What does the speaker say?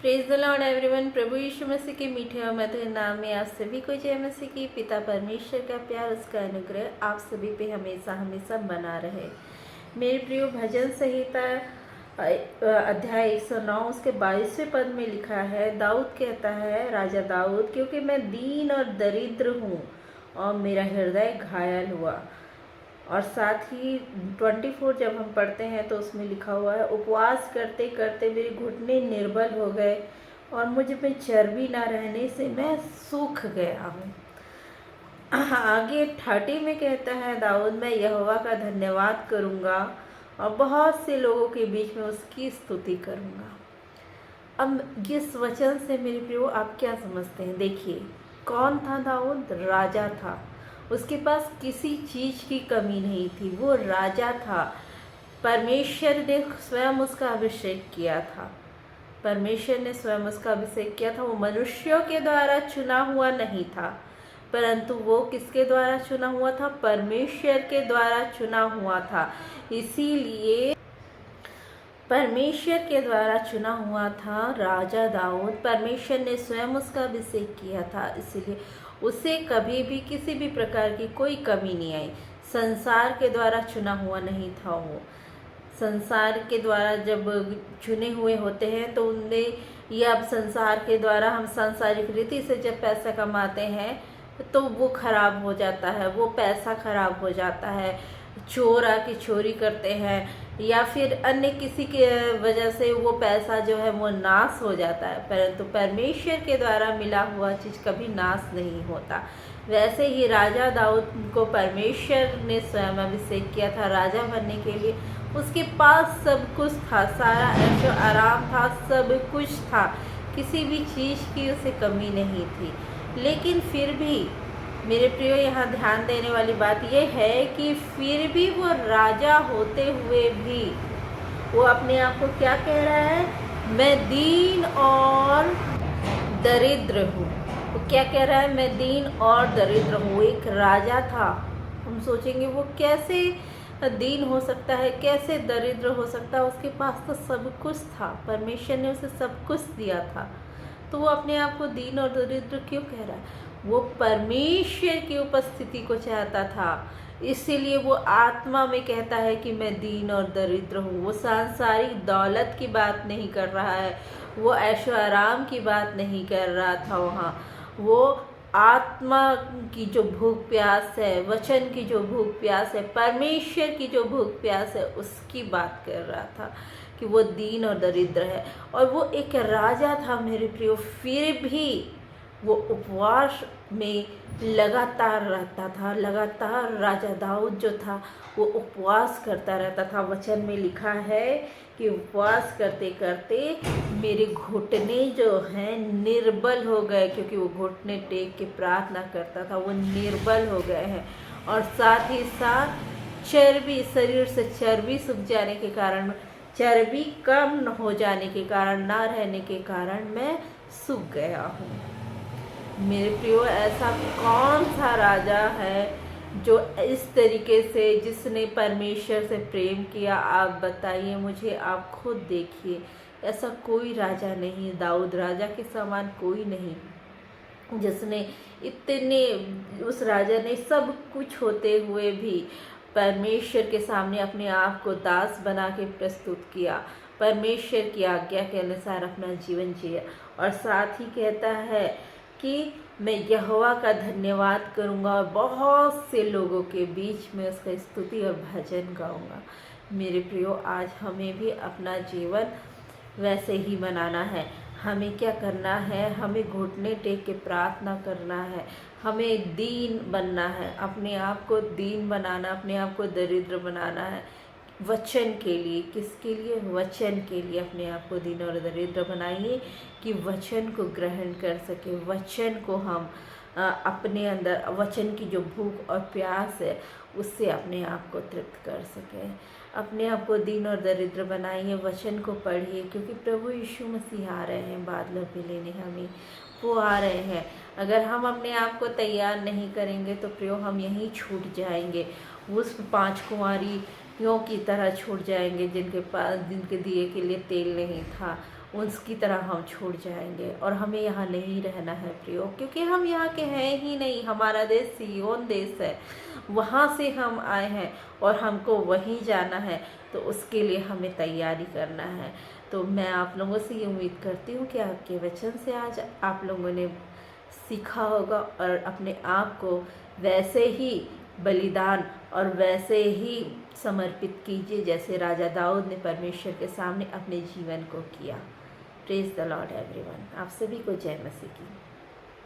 Praise the Lord everyone. प्रभु यीशु मसीह के मीठे और मधुर नाम में आप सभी को जय मसीह की। पिता परमेश्वर का प्यार, उसका अनुग्रह आप सभी पे हमेशा हमेशा बना रहे। मेरे प्रियो, भजन संहिता अध्याय 109 उसके 22वें पद में लिखा है, दाऊद कहता है, राजा दाऊद, क्योंकि मैं दीन और दरिद्र हूँ और मेरा हृदय घायल हुआ। और साथ ही 24 जब हम पढ़ते हैं तो उसमें लिखा हुआ है, उपवास करते करते मेरे घुटने निर्बल हो गए और मुझ में चर्बी ना रहने से मैं सूख गया हूँ। आगे 30 में कहता है दाऊद, मैं यहोवा का धन्यवाद करूँगा और बहुत से लोगों के बीच में उसकी स्तुति करूँगा। अब इस वचन से मेरे प्रियो आप क्या समझते हैं? देखिए, कौन था दाऊद? राजा था। उसके पास किसी चीज़ की कमी नहीं थी, वो राजा था। परमेश्वर ने स्वयं उसका अभिषेक किया था। परमेश्वर ने स्वयं उसका अभिषेक किया था। वो मनुष्यों के द्वारा चुना हुआ नहीं था, परंतु वो किसके द्वारा चुना हुआ था? परमेश्वर के द्वारा चुना हुआ था। इसीलिए परमेश्वर के द्वारा चुना हुआ था राजा दाऊद। परमेश्वर ने स्वयं उसका अभिषेक किया था, इसलिए उसे कभी भी किसी भी प्रकार की कोई कमी नहीं आई। संसार के द्वारा चुना हुआ नहीं था वो। संसार के द्वारा जब चुने हुए होते हैं तो उनमें या अब संसार के द्वारा हम सांसारिक रीति से जब पैसा कमाते हैं तो वो खराब हो जाता है, वो पैसा खराब हो जाता है। चोर आके चोरी करते हैं या फिर अन्य किसी के वजह से वो पैसा जो है वो नाश हो जाता है, परंतु परमेश्वर के द्वारा मिला हुआ चीज़ कभी नाश नहीं होता। वैसे ही राजा दाऊद को परमेश्वर ने स्वयं अभिषेक किया था राजा बनने के लिए। उसके पास सब कुछ था, सारा ऐशो आराम था, सब कुछ था, किसी भी चीज़ की उसे कमी नहीं थी। लेकिन फिर भी मेरे प्रियो, यहाँ ध्यान देने वाली बात यह है कि फिर भी वो राजा होते हुए भी वो अपने आप को क्या कह रहा है? मैं दीन और दरिद्र हूँ। वो क्या कह रहा है? मैं दीन और दरिद्र हूँ। एक राजा था, हम सोचेंगे वो कैसे दीन हो सकता है, कैसे दरिद्र हो सकता है? उसके पास तो सब कुछ था, परमेश्वर ने उसे सब कुछ दिया था, तो वो अपने आप को दीन और दरिद्र क्यों कह रहा है? वो परमेश्वर की उपस्थिति को चाहता था, इसीलिए वो आत्मा में कहता है कि मैं दीन और दरिद्र हूँ। वो सांसारिक दौलत की बात नहीं कर रहा है, वो ऐशो आराम की बात नहीं कर रहा था। वहाँ वो आत्मा की जो भूख प्यास है, वचन की जो भूख प्यास है, परमेश्वर की जो भूख प्यास है, उसकी बात कर रहा था कि वो दीन और दरिद्र है। और वो एक राजा था मेरे प्रियो, फिर भी वो उपवास में लगातार रहता था। लगातार राजा दाऊद जो था वो उपवास करता रहता था। वचन में लिखा है कि उपवास करते करते मेरे घुटने जो हैं निर्बल हो गए, क्योंकि वो घुटने टेक के प्रार्थना करता था, वो निर्बल हो गए हैं। और साथ ही साथ चर्बी, शरीर से चर्बी सूख जाने के कारण, चर्बी कम हो जाने के कारण, ना रहने के कारण मैं सूख गया हूँ। मेरे प्रियो, ऐसा कौन सा राजा है जो इस तरीके से, जिसने परमेश्वर से प्रेम किया? आप बताइए मुझे, आप खुद देखिए। ऐसा कोई राजा नहीं, दाऊद राजा के समान कोई नहीं, जिसने इतने, उस राजा ने सब कुछ होते हुए भी परमेश्वर के सामने अपने आप को दास बना के प्रस्तुत किया, परमेश्वर की आज्ञा के अनुसार अपना जीवन जिया। और साथ ही कहता है कि मैं यहोवा का धन्यवाद करूंगा और बहुत से लोगों के बीच में उसका स्तुति और भजन गाऊंगा। मेरे प्रियो, आज हमें भी अपना जीवन वैसे ही बनाना है। हमें क्या करना है? हमें घुटने टेक के प्रार्थना करना है, हमें दीन बनना है, अपने आप को दीन बनाना, अपने आप को दरिद्र बनाना है वचन के लिए। किसके लिए? वचन के लिए अपने आप को दीन और दरिद्र बनाइए कि वचन को ग्रहण कर सके, वचन को हम अपने अंदर, वचन की जो भूख और प्यास है उससे अपने आप को तृप्त कर सकें। अपने आप को दीन और दरिद्र बनाइए, वचन को पढ़िए, क्योंकि प्रभु यीशु मसीह आ रहे हैं बादलों पे लेने हमें, वो आ रहे हैं। अगर हम अपने आप को तैयार नहीं करेंगे तो प्रियो हम यहीं छूट जाएंगे, उस 5 कुंवारियों की तरह छूट जाएंगे जिनके पास, जिनके दिए के लिए तेल नहीं था। उसकी तरह हम छूट जाएंगे और हमें यहाँ नहीं रहना है प्रियो, क्योंकि हम यहाँ के हैं ही नहीं। हमारा देश सिय्योन देश है, वहाँ से हम आए हैं और हमको वहीं जाना है, तो उसके लिए हमें तैयारी करना है। तो मैं आप लोगों से ये उम्मीद करती हूँ कि आपके वचन से आज आप लोगों ने सीखा होगा और अपने आप को वैसे ही बलिदान और वैसे ही समर्पित कीजिए जैसे राजा दाऊद ने परमेश्वर के सामने अपने जीवन को किया। Praise the Lord everyone. आप सभी को जय मसीह की।